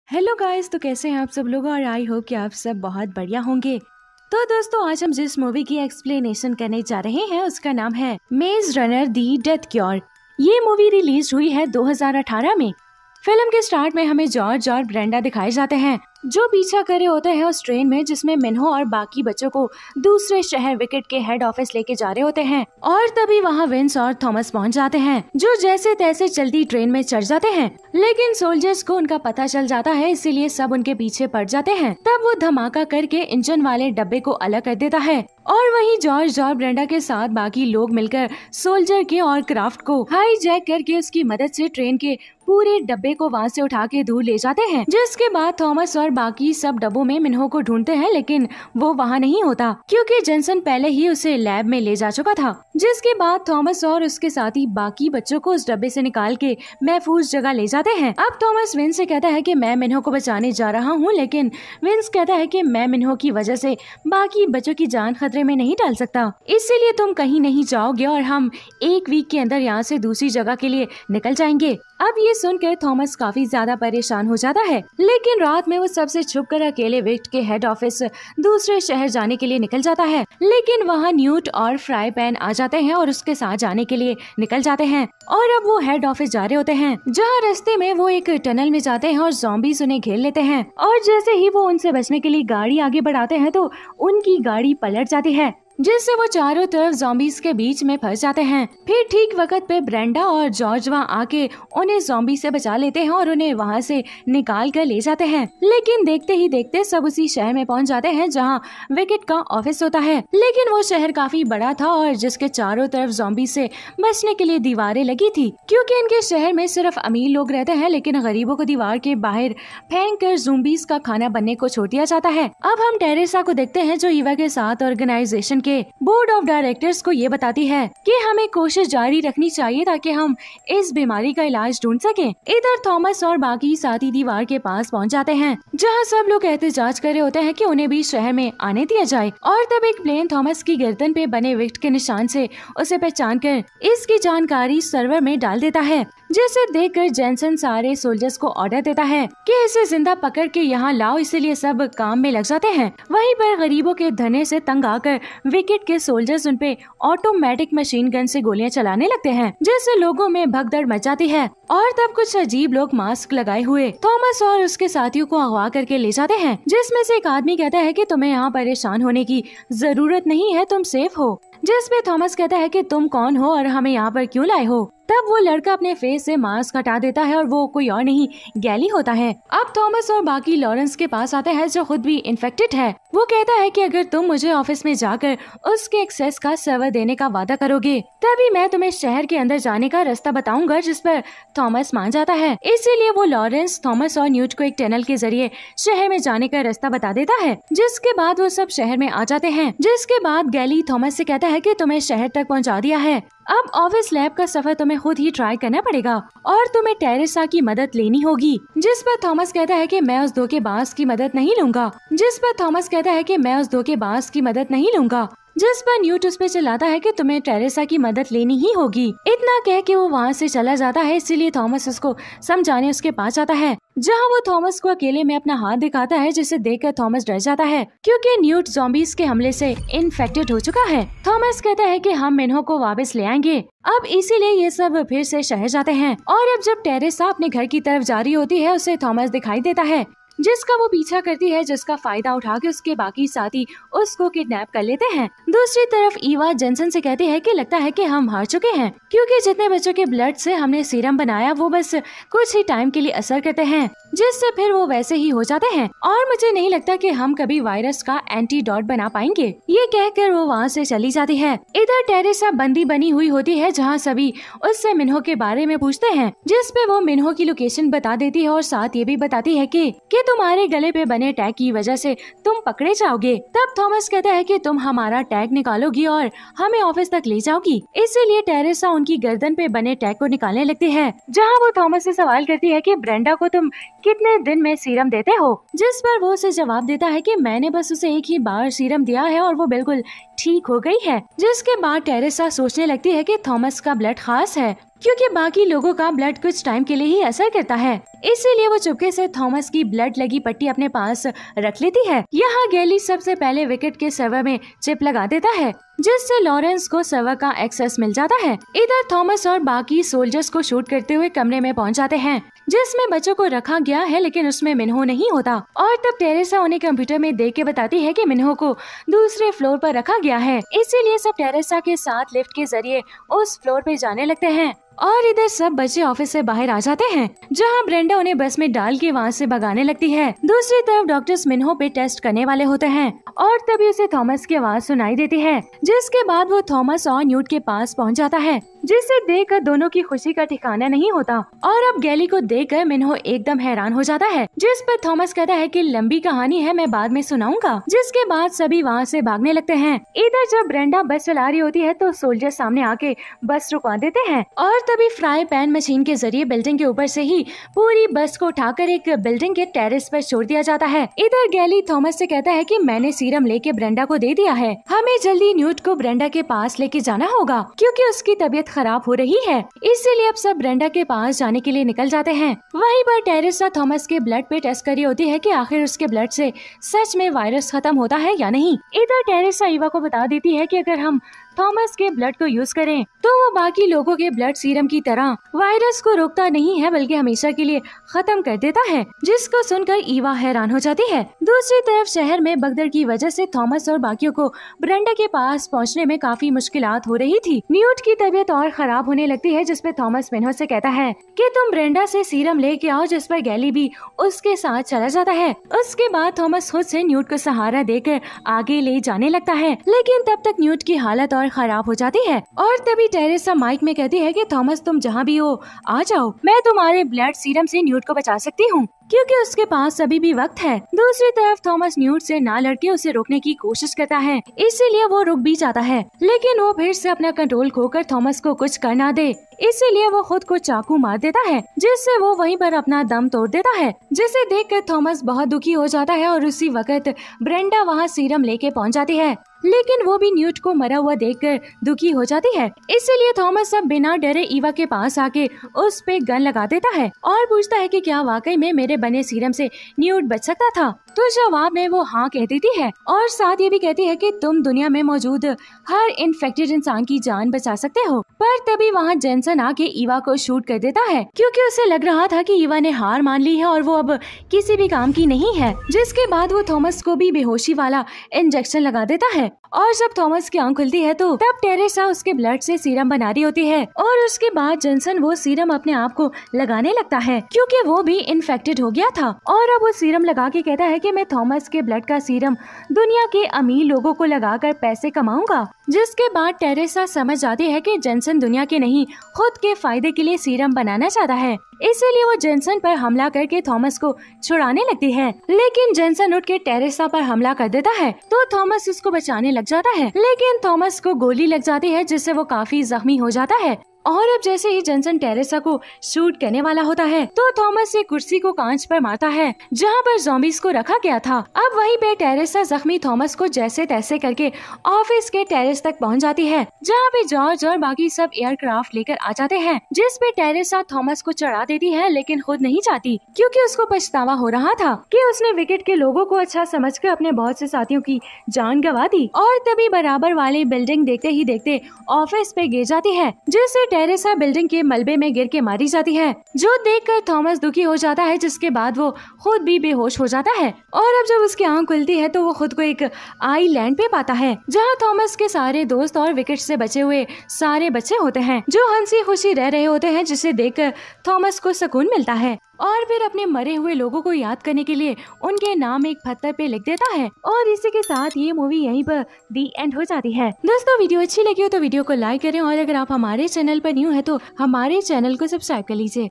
Hello guys, तो कैसे हैं आप सब लोग। और आई होप कि आप सब बहुत बढ़िया होंगे। तो दोस्तों, आज हम जिस मूवी की एक्सप्लेनेशन करने जा रहे हैं उसका नाम है मेज रनर दी डेथ क्योर। ये मूवी रिलीज हुई है 2018 में। फिल्म के स्टार्ट में हमें जॉर्ज और ब्रेंडा दिखाए जाते हैं जो पीछा करे होते हैं उस ट्रेन में जिसमें मिन्हो और बाकी बच्चों को दूसरे शहर विकेट के हेड ऑफिस लेके जा रहे होते हैं। और तभी वहाँ विंस और थॉमस पहुँच जाते हैं जो जैसे तैसे चलती ट्रेन में चढ़ जाते हैं। लेकिन सोल्जर्स को उनका पता चल जाता है, इसीलिए सब उनके पीछे पड़ जाते हैं। तब वो धमाका करके इंजन वाले डब्बे को अलग कर देता है और वहीं जॉर्ज और ब्रेंडा के साथ बाकी लोग मिलकर सोल्जर के और क्राफ्ट को हाईजैक करके उसकी मदद से ट्रेन के पूरे डब्बे को वहाँ से उठा के दूर ले जाते हैं। जिसके बाद थॉमस और बाकी सब डब्बों में मिन्हो को ढूंढते हैं, लेकिन वो वहाँ नहीं होता क्योंकि जेनसन पहले ही उसे लैब में ले जा चुका था। जिसके बाद थॉमस और उसके साथी बाकी बच्चों को उस डब्बे से निकाल के महफूज जगह ले जाते हैं। अब थॉमस विंस से कहता है कि मैं मिन्हो को बचाने जा रहा हूँ, लेकिन विंस कहता है कि मैं मिन्हो की वजह से बाकी बच्चों की जान खतरे में नहीं डाल सकता, इसीलिए तुम कहीं नहीं जाओगे और हम एक वीक के अंदर यहाँ से दूसरी जगह के लिए निकल जाएंगे। अब ये सुनकर थॉमस काफी ज्यादा परेशान हो जाता है, लेकिन रात में वो सबसे छुपकर अकेले विक्ट के हेड ऑफिस दूसरे शहर जाने के लिए निकल जाता है। लेकिन वहाँ न्यूट और फ्राई पैन आ जाते हैं और उसके साथ जाने के लिए निकल जाते हैं। और अब वो हेड ऑफिस जा रहे होते हैं, जहाँ रास्ते में वो एक टनल में जाते हैं और ज़ॉम्बीज़ उन्हें घेर लेते हैं। और जैसे ही वो उनसे बचने के लिए गाड़ी आगे बढ़ाते हैं तो उनकी गाड़ी पलट जाती है, जिससे वो चारों तरफ ज़ॉम्बीज़ के बीच में फंस जाते हैं। फिर ठीक वक्त पे ब्रेंडा और जॉर्ज वहाँ आके उन्हें ज़ॉम्बी से बचा लेते हैं और उन्हें वहाँ से निकाल कर ले जाते हैं। लेकिन देखते ही देखते सब उसी शहर में पहुँच जाते हैं जहाँ विकेट का ऑफिस होता है। लेकिन वो शहर काफी बड़ा था और जिसके चारों तरफ ज़ॉम्बी से बचने के लिए दीवारें लगी थी, क्योंकि इनके शहर में सिर्फ अमीर लोग रहते हैं, लेकिन गरीबों को दीवार के बाहर फेंक कर ज़ॉम्बीज़ का खाना बनने को छोड़ दिया जाता है। अब हम टेरेसा को देखते हैं जो ईवा के साथ ऑर्गेनाइजेशन के बोर्ड ऑफ डायरेक्टर्स को ये बताती है कि हमें कोशिश जारी रखनी चाहिए ताकि हम इस बीमारी का इलाज ढूंढ सकें। इधर थॉमस और बाकी साथी दीवार के पास पहुंच जाते हैं जहां सब लोग एहतजाज कर रहे होते हैं कि उन्हें भी शहर में आने दिया जाए। और तब एक प्लेन थॉमस की गर्दन पे बने विक्ट के निशान से उसे पहचान कर इसकी जानकारी सर्वर में डाल देता है, जिसे देखकर जेनसन सारे सोल्जर्स को ऑर्डर देता है कि इसे जिंदा पकड़ के यहाँ लाओ, इसीलिए सब काम में लग जाते हैं। वहीं पर गरीबों के धरने से तंग आकर विकेट के सोल्जर्स उन पे ऑटोमेटिक मशीन गन से गोलियां चलाने लगते हैं, जिससे लोगों में भगदड़ मच जाती है। और तब कुछ अजीब लोग मास्क लगाए हुए थॉमस और उसके साथियों को अगवा करके ले जाते हैं, जिसमें से एक आदमी कहता है कि तुम्हें यहाँ परेशान होने की जरूरत नहीं है, तुम सेफ हो। जिसपे थॉमस कहता है कि तुम कौन हो और हमें यहाँ पर क्यों लाए हो। तब वो लड़का अपने फेस से मास्क हटा देता है और वो कोई और नहीं गैली होता है। अब थॉमस और बाकी लॉरेंस के पास आता है जो खुद भी इन्फेक्टेड है। वो कहता है कि अगर तुम मुझे ऑफिस में जाकर उसके एक्सेस का सर्वर देने का वादा करोगे तभी मैं तुम्हें शहर के अंदर जाने का रास्ता बताऊंगा, जिस पर थॉमस मान जाता है। इसीलिए वो लॉरेंस, थॉमस और न्यूट को एक टनल के जरिए शहर में जाने का रास्ता बता देता है, जिसके बाद वो सब शहर में आ जाते हैं। जिसके बाद गैली थॉमस से कहता है कि तुम्हें शहर तक पहुँचा दिया है, अब ऑफिस लैब का सफर तुम्हें खुद ही ट्राई करना पड़ेगा और तुम्हें टेरेसा की मदद लेनी होगी। जिस पर थॉमस कहता है कि मैं उस धोखेबाज की मदद नहीं लूंगा। जिस पर न्यूट उस पे चिल्लाता है कि तुम्हें टेरेसा की मदद लेनी ही होगी। इतना कह के वो वहाँ से चला जाता है, इसीलिए थॉमस उसको समझाने उसके पास जाता है, जहाँ वो थॉमस को अकेले में अपना हाथ दिखाता है, जिसे देखकर थॉमस डर जाता है क्योंकि न्यूट ज़ॉम्बीज़ के हमले से इन्फेक्टेड हो चुका है। थॉमस कहता है कि हम मिन्हो को वापस ले आएंगे। अब इसीलिए ये सब फिर से शहर जाते हैं। और अब जब टेरेसा अपने घर की तरफ जा रही होती है उसे थॉमस दिखाई देता है, जिसका वो पीछा करती है, जिसका फायदा उठा के उसके बाकी साथी उसको किडनैप कर लेते हैं। दूसरी तरफ ईवा जेनसन से कहती है कि लगता है कि हम हार चुके हैं, क्योंकि जितने बच्चों के ब्लड से हमने सीरम बनाया वो बस कुछ ही टाइम के लिए असर करते हैं, जिससे फिर वो वैसे ही हो जाते हैं और मुझे नहीं लगता कि हम कभी वायरस का एंटीडोट बना पाएंगे। ये कहकर वो वहाँ से चली जाती है। इधर टेरेसा बंदी बनी हुई होती है, जहाँ सभी उससे मिन्हो के बारे में पूछते हैं, जिसपे वो मिन्हो की लोकेशन बता देती है और साथ ये भी बताती है कि तुम्हारे गले पे बने टैग की वजह से तुम पकड़े जाओगे। तब थॉमस कहता है कि तुम हमारा टैग निकालोगी और हमें ऑफिस तक ले जाओगी। इसीलिए टेरेसा उनकी गर्दन पे बने टैग को निकालने लगती है, जहाँ वो थॉमस से सवाल करती है कि ब्रेंडा को तुम कितने दिन में सीरम देते हो। जिस पर वो उसे जवाब देता है कि मैंने बस उसे एक ही बार सीरम दिया है और वो बिल्कुल ठीक हो गई है। जिसके बाद टेरेसा सोचने लगती है कि थॉमस का ब्लड खास है क्योंकि बाकी लोगों का ब्लड कुछ टाइम के लिए ही असर करता है। इसीलिए वो चुपके से थॉमस की ब्लड लगी पट्टी अपने पास रख लेती है। यहाँ गैली सबसे पहले विकेट के सर्वर में चिप लगा देता है, जिससे लॉरेंस को सर्वर का एक्सेस मिल जाता है। इधर थॉमस और बाकी सोल्जर्स को शूट करते हुए कमरे में पहुंच जाते हैं, जिसमें बच्चों को रखा गया है, लेकिन उसमें मिन्हो नहीं होता। और तब टेरेसा उन्हें कंप्यूटर में देख के बताती है कि मिन्हो को दूसरे फ्लोर पर रखा गया है। इसीलिए सब टेरेसा के साथ लिफ्ट के जरिए उस फ्लोर पे जाने लगते हैं। और इधर सब बच्चे ऑफिस से बाहर आ जाते हैं, जहां ब्रेंडा उन्हें बस में डाल के वहाँ से भगाने लगती है। दूसरी तरफ डॉक्टर्स मिन्हो पे टेस्ट करने वाले होते हैं और तभी उसे थॉमस की आवाज सुनाई देती है, जिसके बाद वो थॉमस और न्यूट के पास पहुंच जाता है, जिसे देखकर दोनों की खुशी का ठिकाना नहीं होता। और अब गैली को देखकर मिन्हो एकदम हैरान हो जाता है, जिस पर थॉमस कहता है कि लंबी कहानी है, मैं बाद में सुनाऊंगा। जिसके बाद सभी वहाँ से भागने लगते हैं। इधर जब ब्रेंडा बस चला रही होती है तो सोल्जर सामने आके बस रुकवा देते हैं और तभी फ्राई पैन मशीन के जरिए बिल्डिंग के ऊपर से ही पूरी बस को उठाकर एक बिल्डिंग के टेरेस पर छोड़ दिया जाता है। इधर गैली थॉमस से कहता है कि मैंने सीरम लेके ब्रेंडा को दे दिया है, हमें जल्दी न्यूट को ब्रेंडा के पास लेके जाना होगा क्योंकि उसकी तबीयत खराब हो रही है। इसीलिए अब सब ब्रेंडा के पास जाने के लिए निकल जाते हैं। वहीं पर टेरेसा थॉमस के ब्लड पे टेस्ट कर रही होती है कि आखिर उसके ब्लड से सच में वायरस खत्म होता है या नहीं। इधर टेरेसा ईवा को बता देती है कि अगर हम थॉमस के ब्लड को यूज करें तो वो बाकी लोगों के ब्लड सीरम की तरह वायरस को रोकता नहीं है, बल्कि हमेशा के लिए खत्म कर देता है, जिसको सुनकर ईवा हैरान हो जाती है। दूसरी तरफ शहर में भगदड़ की वजह से थॉमस और बाकियों को ब्रेंडा के पास पहुंचने में काफी मुश्किलात हो रही थी। न्यूट की तबीयत और खराब होने लगती है, जिसपे थॉमस मिन्हो से कहता है कि तुम ब्रेंडा से सीरम लेके आओ, जिस पर गैली भी उसके साथ चला जाता है। उसके बाद थॉमस खुद से न्यूट को सहारा देकर आगे ले जाने लगता है, लेकिन तब तक न्यूट की हालत और खराब हो जाती है। और तभी टेरेसा माइक में कहती है कि थॉमस तुम जहाँ भी हो आ जाओ, मैं तुम्हारे ब्लड सीरम से न्यूट को बचा सकती हूँ क्योंकि उसके पास अभी भी वक्त है। दूसरी तरफ थॉमस न्यूट से ना लड़के उसे रोकने की कोशिश करता है, इसीलिए वो रुक भी जाता है, लेकिन वो फिर से अपना कंट्रोल खोकर थॉमस को कुछ कर ना दे, इसीलिए वो खुद को चाकू मार देता है, जिससे वो वहीं पर अपना दम तोड़ देता है, जिसे देखकर थॉमस बहुत दुखी हो जाता है। और उसी वक्त ब्रेंडा वहाँ सीरम लेके पहुँच जाती है, लेकिन वो भी न्यूट को मरा हुआ देखकर दुखी हो जाती है। इसीलिए थॉमस अब बिना डरे ईवा के पास आके उस पे गन लगा देता है और पूछता है कि क्या वाकई में मेरे बने सीरम से न्यूट बच सकता था। तो जवाब में वो हाँ कह देती है और साथ ये भी कहती है कि तुम दुनिया में मौजूद हर इन्फेक्टेड इंसान की जान बचा सकते हो। पर तभी वहाँ जेनसन आके ईवा को शूट कर देता है, क्योंकि उसे लग रहा था कि ईवा ने हार मान ली है और वो अब किसी भी काम की नहीं है। जिसके बाद वो थॉमस को भी बेहोशी वाला इंजेक्शन लगा देता है और जब थॉमस की आंख खुलती है तो तब टेरेसा उसके ब्लड से सीरम बना रही होती है और उसके बाद जेनसन वो सीरम अपने आप को लगाने लगता है, क्योंकि वो भी इन्फेक्टेड हो गया था। और अब वो सीरम लगा के कहता है कि मैं थॉमस के ब्लड का सीरम दुनिया के अमीर लोगों को लगाकर पैसे कमाऊंगा। जिसके बाद टेरेसा समझ जाती है कि जेनसन दुनिया के नहीं खुद के फायदे के लिए सीरम बनाना चाहता है, इसीलिए वो जेनसन पर हमला करके थॉमस को छुड़ाने लगती है। लेकिन जेनसन उठ के टेरेसा पर हमला कर देता है तो थॉमस उसको बचाने लग जाता है, लेकिन थॉमस को गोली लग जाती है, जिससे वो काफी जख्मी हो जाता है। और अब जैसे ही जेनसन टेरेसा को शूट करने वाला होता है तो थॉमस एक कुर्सी को कांच पर मारता है जहां पर ज़ॉम्बीज़ को रखा गया था। अब वहीं पे टेरेसा जख्मी थॉमस को जैसे तैसे करके ऑफिस के टेरेस तक पहुंच जाती है, जहां पे जॉर्ज और बाकी सब एयरक्राफ्ट लेकर आ जाते हैं, जिस पे टेरेसा थॉमस को चढ़ा देती है, लेकिन खुद नहीं जाती क्योंकि उसको पछतावा हो रहा था कि उसने विकेट के लोगों को अच्छा समझकर अपने बहुत से साथियों की जान गंवा दी। और तभी बराबर वाली बिल्डिंग देखते ही देखते ऑफिस पे गिर जाती है, जिससे टेरेसा बिल्डिंग के मलबे में गिर के मारी जाती है, जो देखकर थॉमस दुखी हो जाता है, जिसके बाद वो खुद भी बेहोश हो जाता है। और अब जब उसकी आंख खुलती है तो वो खुद को एक आइलैंड पे पाता है, जहाँ थॉमस के सारे दोस्त और विकेट से बचे हुए सारे बच्चे होते हैं जो हंसी खुशी रह रहे होते हैं, जिसे देखकर थॉमस को सुकून मिलता है और फिर अपने मरे हुए लोगों को याद करने के लिए उनके नाम एक पत्थर पे लिख देता है। और इसी के साथ ये मूवी यहीं पर दी एंड हो जाती है। दोस्तों वीडियो अच्छी लगी हो तो वीडियो को लाइक करें और अगर आप हमारे चैनल पर न्यू है तो हमारे चैनल को सब्सक्राइब कर लीजिए।